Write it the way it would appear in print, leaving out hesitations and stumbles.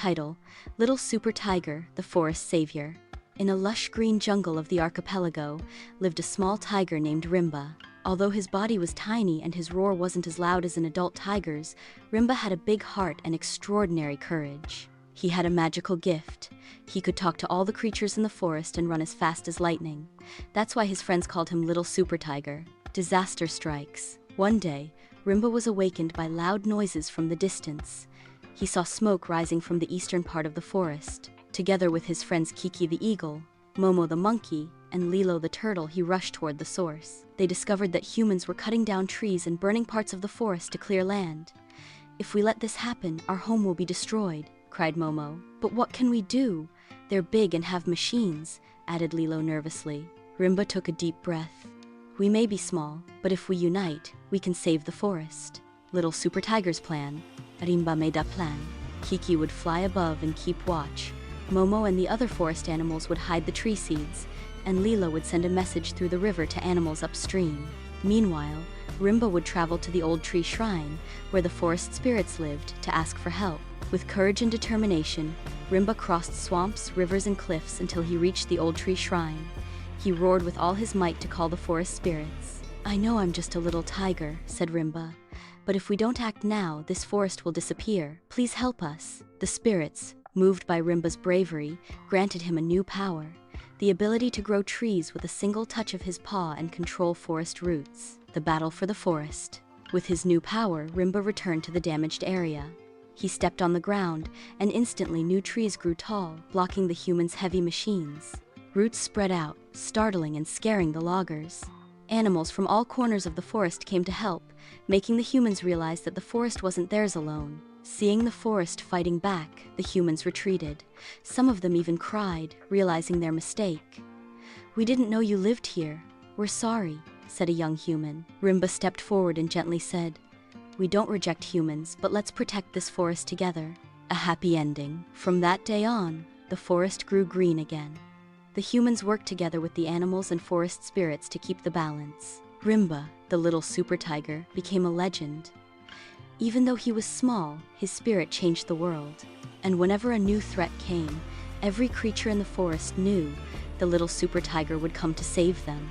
Title: Little Super Tiger, the Forest Savior. In a lush green jungle of the archipelago lived a small tiger named Rimba. Although his body was tiny and his roar wasn't as loud as an adult tiger's, Rimba had a big heart and extraordinary courage. He had a magical gift. He could talk to all the creatures in the forest and run as fast as lightning. That's why his friends called him Little Super Tiger. Disaster strikes. One day, Rimba was awakened by loud noises from the distance. He saw smoke rising from the eastern part of the forest. Together with his friends Kiki the eagle, Momo the monkey, and Lilo the turtle, he rushed toward the source. They discovered that humans were cutting down trees and burning parts of the forest to clear land. "If we let this happen, our home will be destroyed," cried Momo. "But what can we do? They're big and have machines," added Lilo nervously. Rimba took a deep breath. "We may be small, but if we unite, we can save the forest." Little Super Tiger's plan. Rimba made a plan. Kiki would fly above and keep watch. Momo and the other forest animals would hide the tree seeds, and Lilo would send a message through the river to animals upstream. Meanwhile, Rimba would travel to the old tree shrine, where the forest spirits lived, to ask for help. With courage and determination, Rimba crossed swamps, rivers, and cliffs until he reached the old tree shrine. He roared with all his might to call the forest spirits. "I know I'm just a little tiger," said Rimba, "but if we don't act now, this forest will disappear. Please help us." The spirits, moved by Rimba's bravery, granted him a new power: the ability to grow trees with a single touch of his paw and control forest roots. The battle for the forest. With his new power, Rimba returned to the damaged area. He stepped on the ground, and instantly new trees grew tall, blocking the humans' heavy machines. Roots spread out, startling and scaring the loggers. Animals from all corners of the forest came to help, making the humans realize that the forest wasn't theirs alone. Seeing the forest fighting back, the humans retreated. Some of them even cried, realizing their mistake. "We didn't know you lived here. We're sorry," said a young human. Rimba stepped forward and gently said, "We don't reject humans, but let's protect this forest together." A happy ending. From that day on, the forest grew green again. The humans worked together with the animals and forest spirits to keep the balance. Rimba, the little super tiger, became a legend. Even though he was small, his spirit changed the world. And whenever a new threat came, every creature in the forest knew the little super tiger would come to save them.